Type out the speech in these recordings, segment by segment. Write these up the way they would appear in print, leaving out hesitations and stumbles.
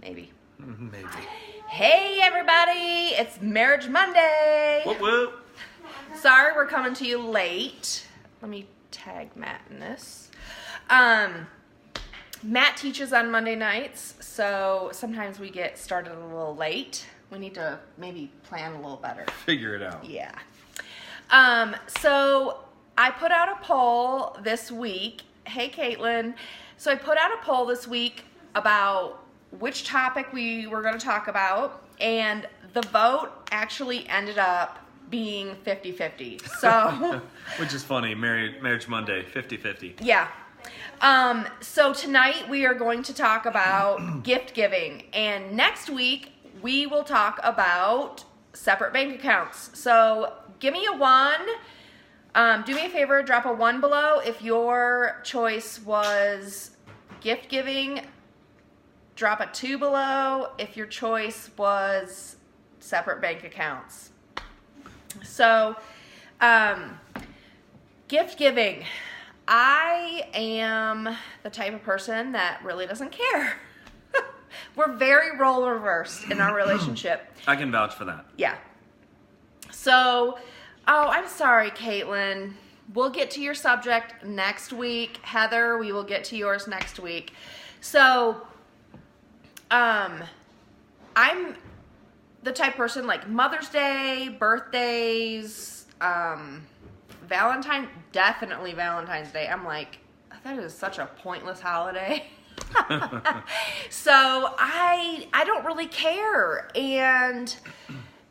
Maybe. Maybe. Hey, everybody. It's Marriage Monday. Whoop, whoop. Sorry we're coming to you late. Let me tag Matt in this. Matt teaches on Monday nights, so sometimes we get started a little late. We need to maybe plan a little better. Figure it out. Yeah. So I put out a poll this week. Hey, Caitlin. So I put out a poll this week about which topic we were going to talk about, and the vote actually ended up being 50-50. So, which is funny. Marriage Monday, 50-50. Yeah. So tonight we are going to talk about gift giving, and next week we will talk about separate bank accounts. So give me a 1. Do me a favor, drop a 1 below if your choice was gift giving. Drop a 2 below if your choice was separate bank accounts. So, gift giving. I am the type of person that really doesn't care. We're very role reversed in our relationship. I can vouch for that. Yeah. So, I'm sorry, Caitlin. We'll get to your subject next week. Heather, we will get to yours next week. So, I'm the type of person like Mother's Day, birthdays, definitely Valentine's Day. I'm like, that is such a pointless holiday. So I don't really care. And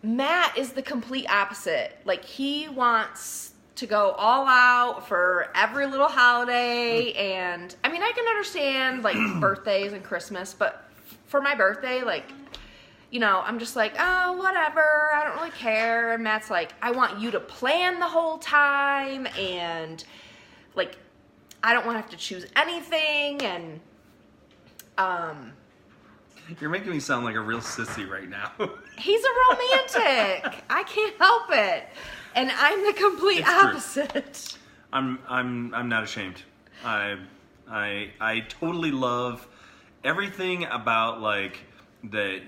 Matt is the complete opposite. Like, he wants to go all out for every little holiday. And I mean, I can understand like birthdays and Christmas, but for my birthday, like, you know, I'm just like, oh, whatever, I don't really care. And Matt's like, I want you to plan the whole time, and like, I don't want to have to choose anything. And you're making me sound like a real sissy right now. He's a romantic. I can't help it. And I'm the complete opposite. opposite. I'm not ashamed. I totally love everything about like the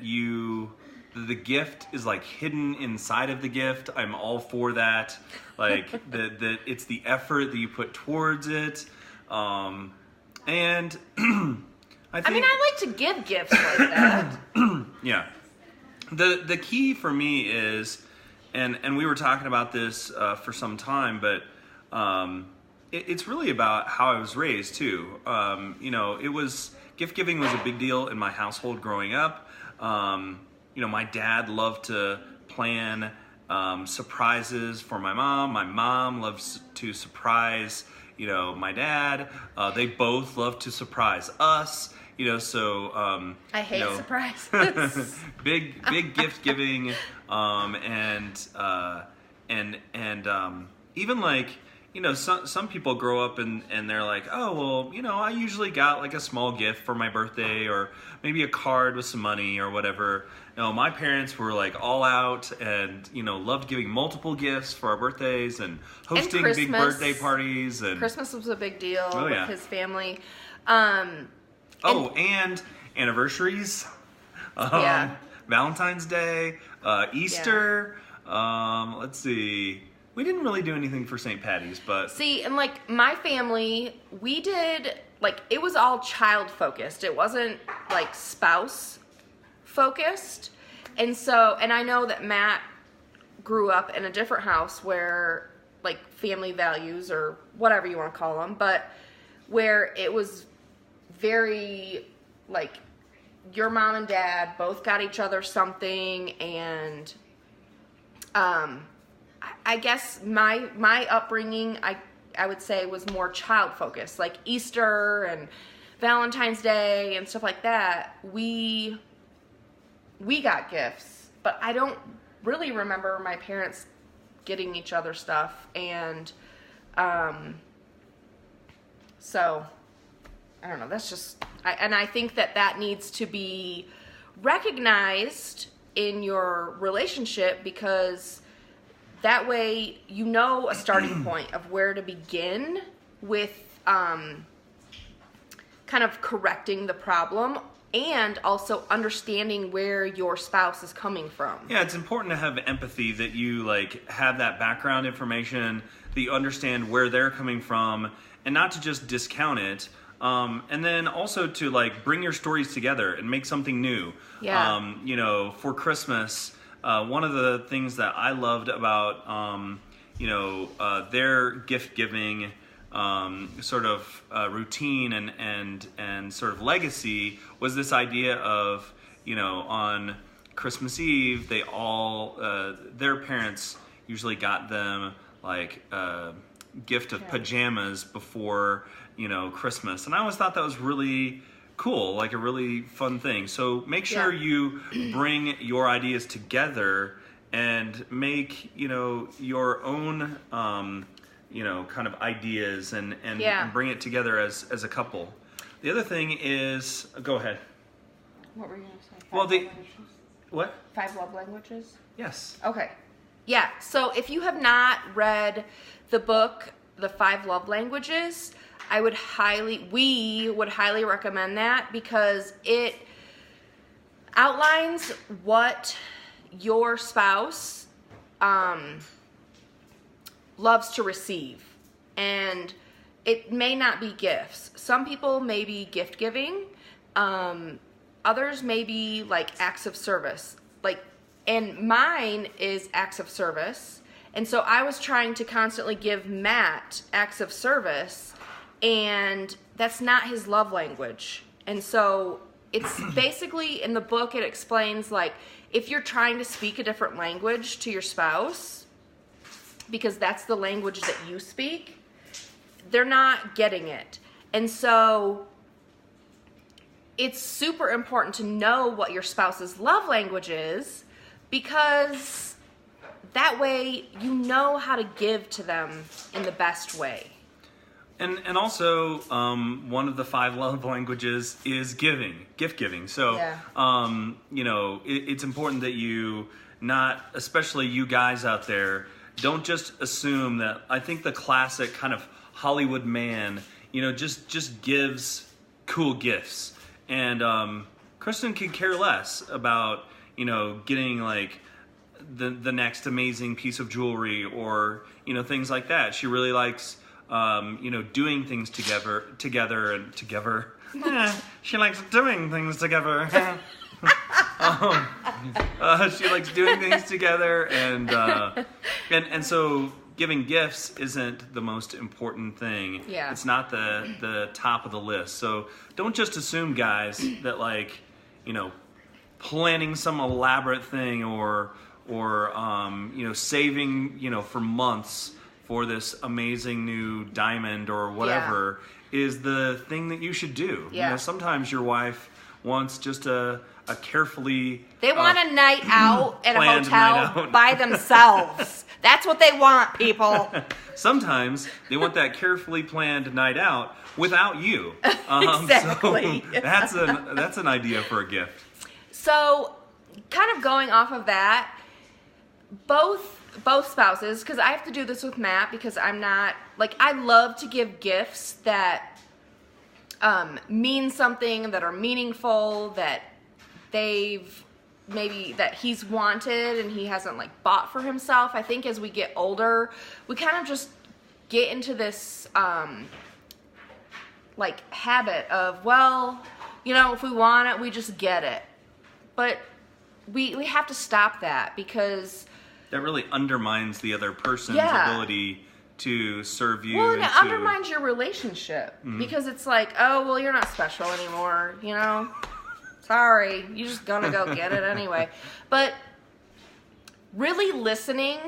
gift is like hidden inside of the gift. I'm all for that. Like it's the effort that you put towards it. And I mean, I like to give gifts like that. Yeah. The key for me is, and we were talking about this for some time, but it's really about how I was raised too. You know, gift giving was a big deal in my household growing up. You know, my dad loved to plan surprises for my mom. My mom loves to surprise, you know, my dad. They both love to surprise us. You know, so I hate surprises. big gift giving, and even like, you know, some people grow up and they're like, oh, well, you know, I usually got like a small gift for my birthday, or maybe a card with some money or whatever. You know, my parents were like all out and, you know, loved giving multiple gifts for our birthdays and hosting big birthday parties. And Christmas was a big deal with his family. And anniversaries. Valentine's Day, Easter. Yeah. Let's see. We didn't really do anything for St. Patty's, but... See, and like my family, we did, like, it was all child focused. It wasn't like spouse focused. And so, and I know that Matt grew up in a different house where like family values, or whatever you want to call them, but where it was very like your mom and dad both got each other something. And I guess my upbringing, I would say, was more child focused, like Easter and Valentine's Day and stuff like that. We got gifts, but I don't really remember my parents getting each other stuff. And so I don't know, that's just, I think that needs to be recognized in your relationship, because that way you know a starting point of where to begin with kind of correcting the problem, and also understanding where your spouse is coming from. Yeah, it's important to have empathy, that you like have that background information, that you understand where they're coming from, and not to just discount it. And then also to like bring your stories together and make something new. Yeah. You know, for Christmas, one of the things that I loved about their gift giving sort of routine and sort of legacy was this idea of, on Christmas Eve, they all, their parents usually got them like a gift of pajamas before, Christmas. And I always thought that was really cool, like a really fun thing. So make sure you bring your ideas together and make, your own, kind of ideas and bring it together as a couple. The other thing is, go ahead. What were you going to say? Well, what? 5 love languages? Yes. Okay. Yeah, so if you have not read the book, The 5 Love Languages, we would highly recommend that, because it outlines what your spouse loves to receive. And it may not be gifts. Some people may be gift giving. Others may be like acts of service. And mine is acts of service. And so I was trying to constantly give Matt acts of service, and that's not his love language. And so it's basically, in the book, it explains like, if you're trying to speak a different language to your spouse, because that's the language that you speak, they're not getting it. And so it's super important to know what your spouse's love language is, because that way you know how to give to them in the best way. And also, one of the 5 love languages is gift giving. So, it's important that you especially you guys out there, don't just assume that. I think the classic kind of Hollywood man, just gives cool gifts. And Kristen could care less about, getting like the next amazing piece of jewelry or, things like that. She really likes, doing things together and together. She likes doing things together. She likes doing things together, and so giving gifts isn't the most important thing. Yeah. It's not the top of the list. So don't just assume, guys, that planning some elaborate thing or saving for months for this amazing new diamond or whatever is the thing that you should do. Yeah. Sometimes your wife wants just a carefully... They want a night out at a hotel hotel by themselves. That's what they want, people. Sometimes they want that carefully planned night out without you. Exactly. So that's an idea for a gift. So, kind of going off of that, both spouses, because I have to do this with Matt, because I'm not, I love to give gifts that mean something, that are meaningful, that that he's wanted and he hasn't bought for himself. I think as we get older, we kind of just get into this habit of, if we want it, we just get it. But we have to stop that, because that really undermines the other person's ability to serve you. Well, and it undermines your relationship, because it's you're not special anymore, Sorry, you're just gonna go get it anyway. But really listening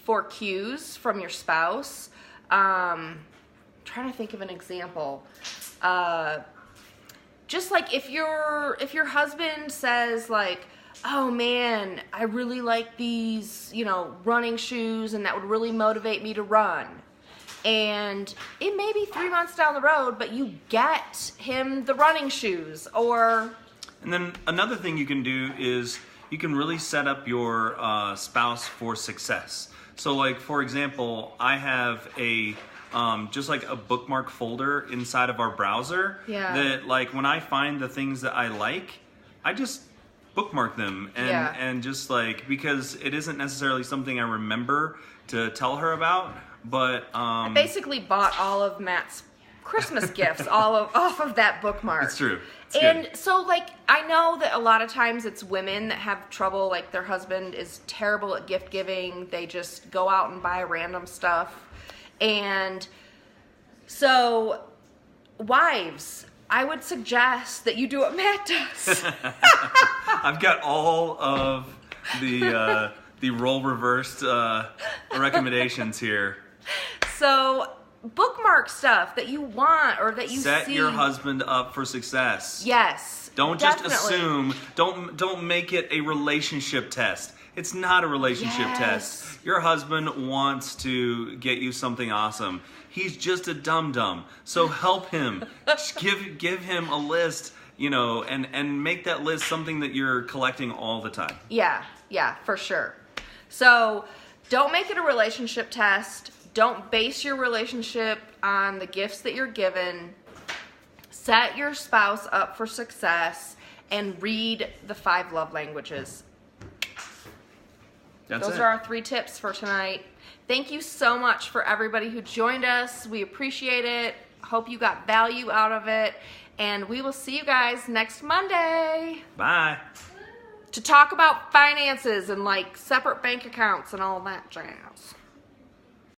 for cues from your spouse. Trying to think of an example. Just if your husband says oh man, I really like these, running shoes, and that would really motivate me to run. And it may be 3 months down the road, but you get him the running shoes, or... And then another thing you can do is you can really set up your spouse for success. So for example, I have a just like a bookmark folder inside of our browser. Yeah. That like when I find the things that I like, I just bookmark them and just like, because it isn't necessarily something I remember to tell her about, but I basically bought all of Matt's Christmas gifts off of that bookmark. It's true. So like I know that a lot of times it's women that have trouble, like their husband is terrible at gift giving. They just go out and buy random stuff. And so wives, I would suggest that you do what Matt does. I've got all of the role reversed recommendations here. So bookmark stuff that you want or that you Set see. your husband up for success. Yes. Don't definitely. just assume. Don't make it a relationship test. It's not a relationship test. Your husband wants to get you something awesome. He's just a dum-dum. So help him. Just give him a list, and make that list something that you're collecting all the time. Yeah, for sure. So don't make it a relationship test. Don't base your relationship on the gifts that you're given. Set your spouse up for success and read the 5 love languages. Those are our 3 tips for tonight. Thank you so much for everybody who joined us. We appreciate it. Hope you got value out of it. And we will see you guys next Monday. Bye. To talk about finances and like separate bank accounts and all that jazz.